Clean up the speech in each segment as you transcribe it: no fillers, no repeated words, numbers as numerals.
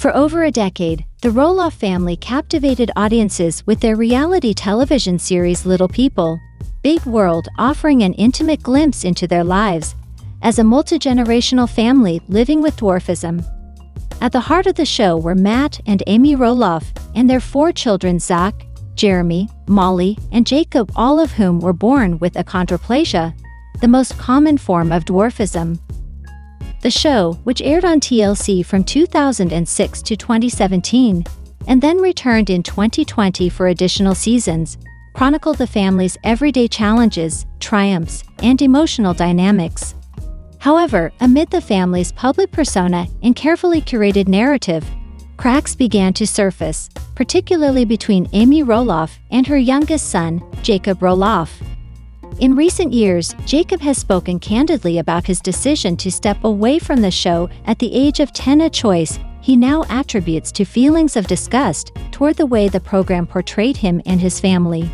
For over a decade, the Roloff family captivated audiences with their reality television series Little People, Big World, offering an intimate glimpse into their lives as a multi-generational family living with dwarfism. At the heart of the show were Matt and Amy Roloff and their 4 children, Zach, Jeremy, Molly, and Jacob, all of whom were born with achondroplasia, the most common form of dwarfism. The show, which aired on TLC from 2006 to 2017, and then returned in 2020 for additional seasons, chronicled the family's everyday challenges, triumphs, and emotional dynamics. However, amid the family's public persona and carefully curated narrative, cracks began to surface, particularly between Amy Roloff and her youngest son, Jacob Roloff. In recent years, Jacob has spoken candidly about his decision to step away from the show at the age of 10, a choice he now attributes to feelings of disgust toward the way the program portrayed him and his family.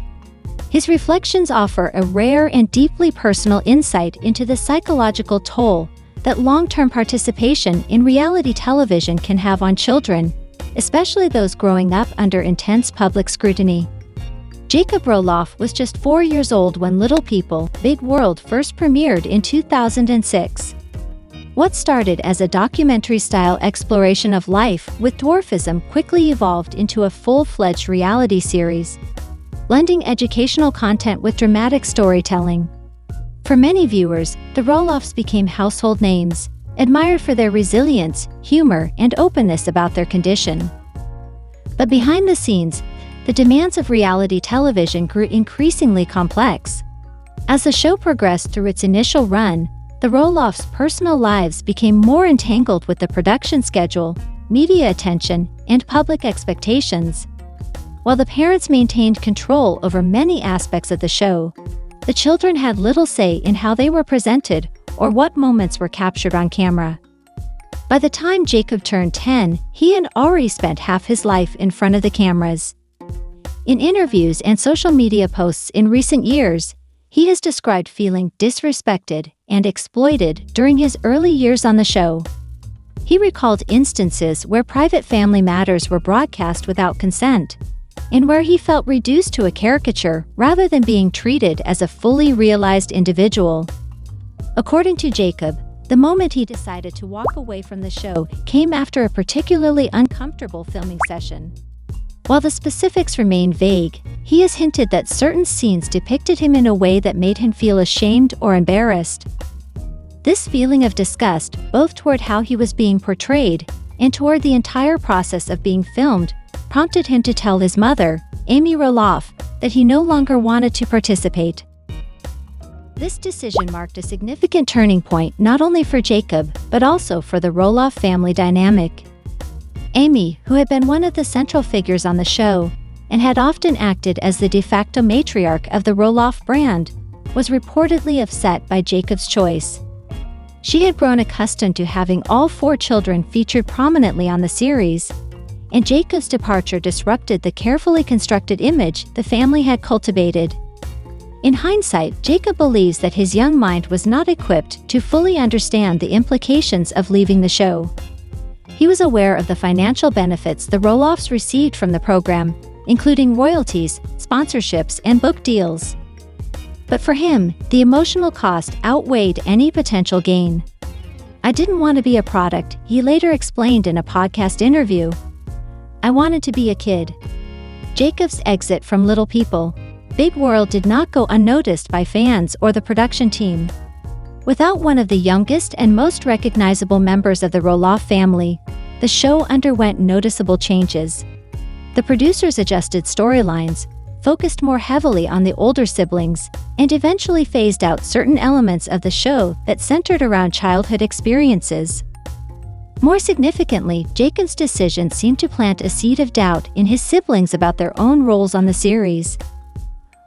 His reflections offer a rare and deeply personal insight into the psychological toll that long-term participation in reality television can have on children, especially those growing up under intense public scrutiny. Jacob Roloff was just 4 years old when Little People, Big World first premiered in 2006. What started as a documentary-style exploration of life with dwarfism quickly evolved into a full-fledged reality series, blending educational content with dramatic storytelling. For many viewers, the Roloffs became household names, admired for their resilience, humor, and openness about their condition. But behind the scenes, the demands of reality television grew increasingly complex. As the show progressed through its initial run, the Roloffs' personal lives became more entangled with the production schedule, media attention, and public expectations. While the parents maintained control over many aspects of the show, the children had little say in how they were presented or what moments were captured on camera. By the time Jacob turned 10, he had already spent half his life in front of the cameras. In interviews and social media posts in recent years, he has described feeling disrespected and exploited during his early years on the show. He recalled instances where private family matters were broadcast without consent, and where he felt reduced to a caricature rather than being treated as a fully realized individual. According to Jacob, the moment he decided to walk away from the show came after a particularly uncomfortable filming session. While the specifics remain vague, he has hinted that certain scenes depicted him in a way that made him feel ashamed or embarrassed. This feeling of disgust, both toward how he was being portrayed and toward the entire process of being filmed, prompted him to tell his mother, Amy Roloff, that he no longer wanted to participate. This decision marked a significant turning point not only for Jacob, but also for the Roloff family dynamic. Amy, who had been one of the central figures on the show, and had often acted as the de facto matriarch of the Roloff brand, was reportedly upset by Jacob's choice. She had grown accustomed to having all 4 children featured prominently on the series, and Jacob's departure disrupted the carefully constructed image the family had cultivated. In hindsight, Jacob believes that his young mind was not equipped to fully understand the implications of leaving the show. He was aware of the financial benefits the Roloffs received from the program, including royalties, sponsorships, and book deals. But for him, the emotional cost outweighed any potential gain. "I didn't want to be a product," he later explained in a podcast interview. "I wanted to be a kid." Jacob's exit from Little People, Big World did not go unnoticed by fans or the production team. Without one of the youngest and most recognizable members of the Roloff family, the show underwent noticeable changes. The producers adjusted storylines, focused more heavily on the older siblings, and eventually phased out certain elements of the show that centered around childhood experiences. More significantly, Jacob's decision seemed to plant a seed of doubt in his siblings about their own roles on the series.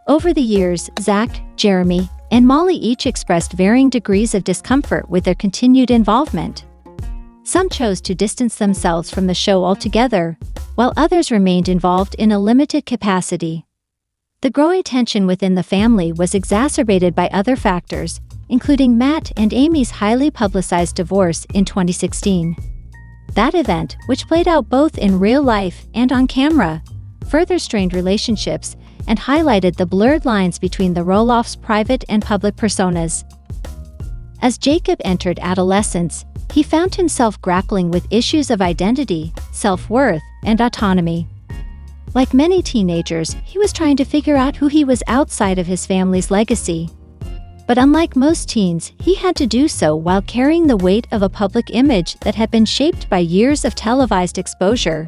Over the years, Zach, Jeremy, and Molly each expressed varying degrees of discomfort with their continued involvement. Some chose to distance themselves from the show altogether, while others remained involved in a limited capacity. The growing tension within the family was exacerbated by other factors, including Matt and Amy's highly publicized divorce in 2016. That event, which played out both in real life and on camera, further strained relationships and highlighted the blurred lines between the Roloff's private and public personas. As Jacob entered adolescence, he found himself grappling with issues of identity, self-worth, and autonomy. Like many teenagers, he was trying to figure out who he was outside of his family's legacy. But unlike most teens, he had to do so while carrying the weight of a public image that had been shaped by years of televised exposure.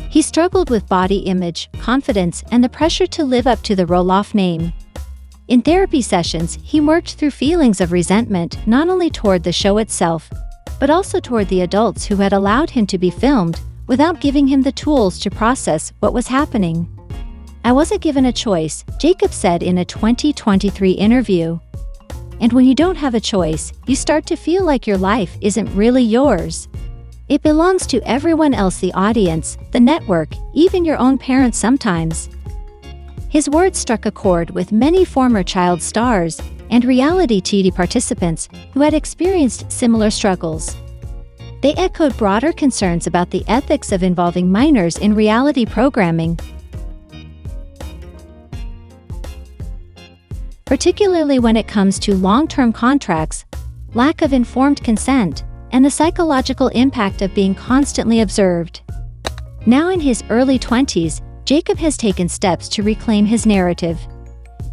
He struggled with body image, confidence, and the pressure to live up to the Roloff name. In therapy sessions, he worked through feelings of resentment not only toward the show itself, but also toward the adults who had allowed him to be filmed without giving him the tools to process what was happening. "I wasn't given a choice," Jacob said in a 2023 interview. And when you don't have a choice, you start to feel like your life isn't really yours. It belongs to everyone else, the audience, the network, even your own parents sometimes. His words struck a chord with many former child stars and reality TV participants who had experienced similar struggles. They echoed broader concerns about the ethics of involving minors in reality programming, particularly when it comes to long-term contracts, lack of informed consent, and the psychological impact of being constantly observed. Now in his early 20s, Jacob has taken steps to reclaim his narrative.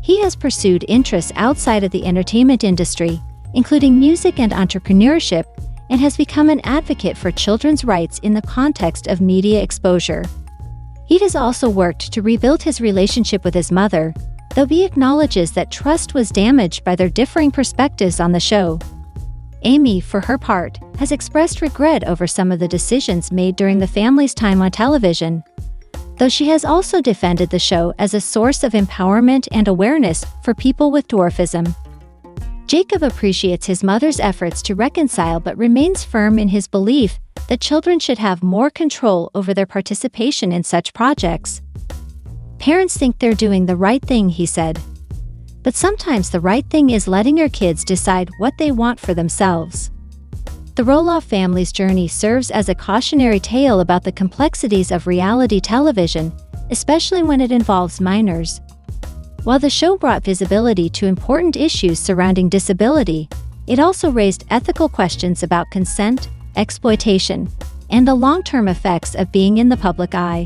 He has pursued interests outside of the entertainment industry, including music and entrepreneurship, and has become an advocate for children's rights in the context of media exposure. He has also worked to rebuild his relationship with his mother, though he acknowledges that trust was damaged by their differing perspectives on the show. Amy, for her part, has expressed regret over some of the decisions made during the family's time on television, though she has also defended the show as a source of empowerment and awareness for people with dwarfism. Jacob appreciates his mother's efforts to reconcile but remains firm in his belief that children should have more control over their participation in such projects. "Parents think they're doing the right thing," he said. "But sometimes the right thing is letting your kids decide what they want for themselves." The Roloff family's journey serves as a cautionary tale about the complexities of reality television, especially when it involves minors. While the show brought visibility to important issues surrounding disability, it also raised ethical questions about consent, exploitation, and the long-term effects of being in the public eye.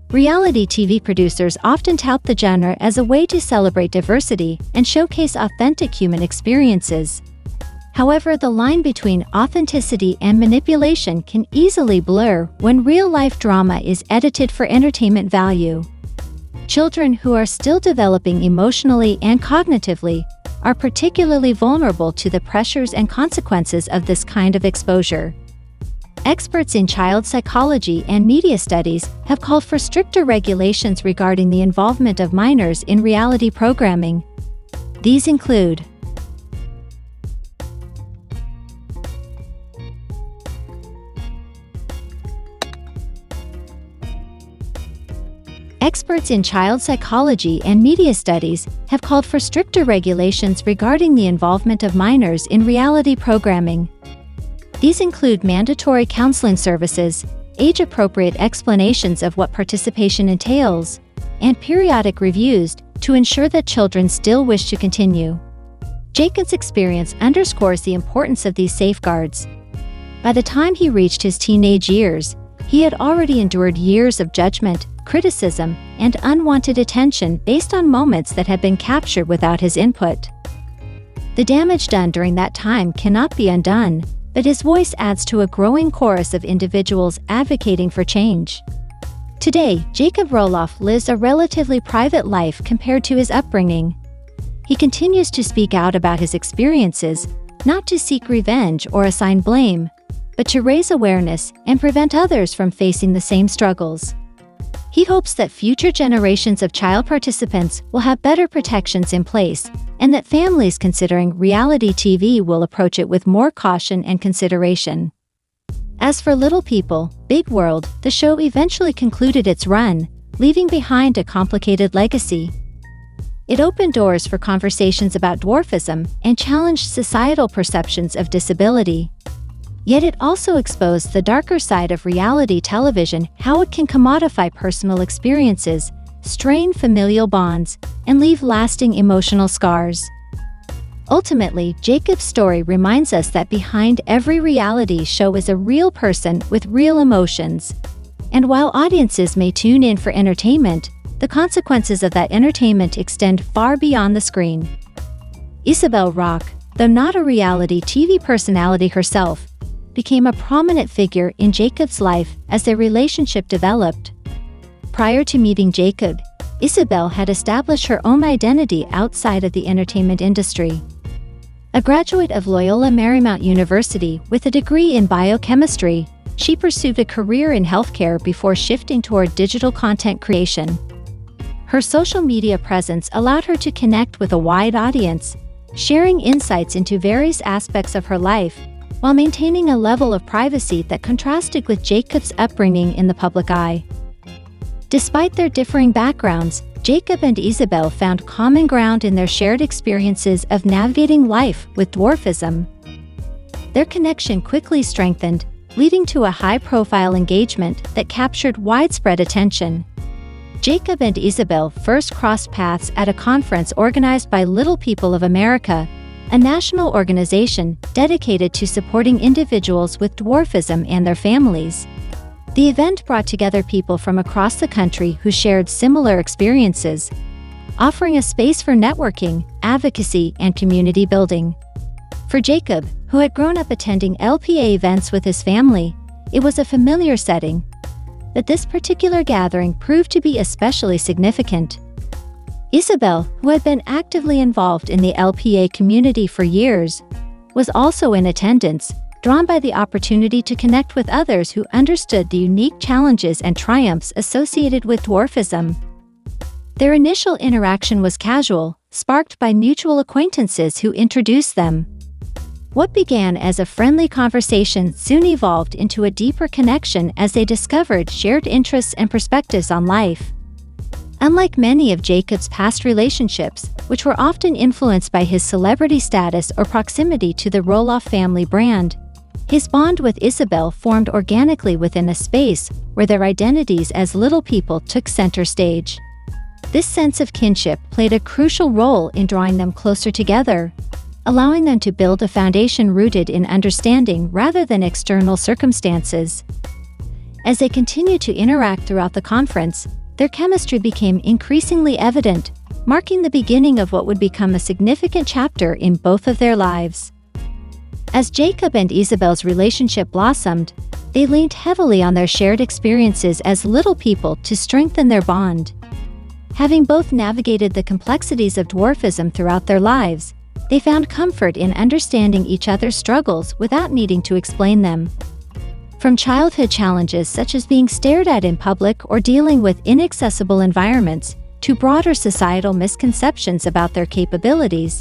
Reality TV producers often tout the genre as a way to celebrate diversity and showcase authentic human experiences. However, the line between authenticity and manipulation can easily blur when real-life drama is edited for entertainment value. Children who are still developing emotionally and cognitively are particularly vulnerable to the pressures and consequences of this kind of exposure. Experts in child psychology and media studies have called for stricter regulations regarding the involvement of minors in reality programming. These include Experts in child psychology and media studies have called for stricter regulations regarding the involvement of minors in reality programming. These include mandatory counseling services, age-appropriate explanations of what participation entails, and periodic reviews to ensure that children still wish to continue. Jacob's experience underscores the importance of these safeguards. By the time he reached his teenage years, he had already endured years of judgment, criticism, and unwanted attention based on moments that had been captured without his input. The damage done during that time cannot be undone, but his voice adds to a growing chorus of individuals advocating for change. Today, Jacob Roloff lives a relatively private life compared to his upbringing. He continues to speak out about his experiences, not to seek revenge or assign blame, but to raise awareness and prevent others from facing the same struggles. He hopes that future generations of child participants will have better protections in place, and that families considering reality TV will approach it with more caution and consideration. As for Little People, Big World, the show eventually concluded its run, leaving behind a complicated legacy. It opened doors for conversations about dwarfism and challenged societal perceptions of disability. Yet it also exposed the darker side of reality television, how it can commodify personal experiences, strain familial bonds, and leave lasting emotional scars. Ultimately, Jacob's story reminds us that behind every reality show is a real person with real emotions. And while audiences may tune in for entertainment, the consequences of that entertainment extend far beyond the screen. Isabel Rock, though not a reality TV personality herself, became a prominent figure in Jacob's life as their relationship developed. Prior to meeting Jacob, Isabel had established her own identity outside of the entertainment industry. A graduate of Loyola Marymount University with a degree in biochemistry, she pursued a career in healthcare before shifting toward digital content creation. Her social media presence allowed her to connect with a wide audience, sharing insights into various aspects of her life, while maintaining a level of privacy that contrasted with Jacob's upbringing in the public eye. Despite their differing backgrounds, Jacob and Isabel found common ground in their shared experiences of navigating life with dwarfism. Their connection quickly strengthened, leading to a high-profile engagement that captured widespread attention. Jacob and Isabel first crossed paths at a conference organized by Little People of America, a national organization dedicated to supporting individuals with dwarfism and their families. The event brought together people from across the country who shared similar experiences, offering a space for networking, advocacy, and community building. For Jacob, who had grown up attending LPA events with his family, it was a familiar setting. But this particular gathering proved to be especially significant. Isabel, who had been actively involved in the LPA community for years, was also in attendance, drawn by the opportunity to connect with others who understood the unique challenges and triumphs associated with dwarfism. Their initial interaction was casual, sparked by mutual acquaintances who introduced them. What began as a friendly conversation soon evolved into a deeper connection as they discovered shared interests and perspectives on life. Unlike many of Jacob's past relationships, which were often influenced by his celebrity status or proximity to the Roloff family brand, his bond with Isabel formed organically within a space where their identities as little people took center stage. This sense of kinship played a crucial role in drawing them closer together, allowing them to build a foundation rooted in understanding rather than external circumstances. As they continued to interact throughout the conference, their chemistry became increasingly evident, marking the beginning of what would become a significant chapter in both of their lives. As Jacob and Isabel's relationship blossomed, they leaned heavily on their shared experiences as little people to strengthen their bond. Having both navigated the complexities of dwarfism throughout their lives, they found comfort in understanding each other's struggles without needing to explain them. From childhood challenges such as being stared at in public or dealing with inaccessible environments, to broader societal misconceptions about their capabilities,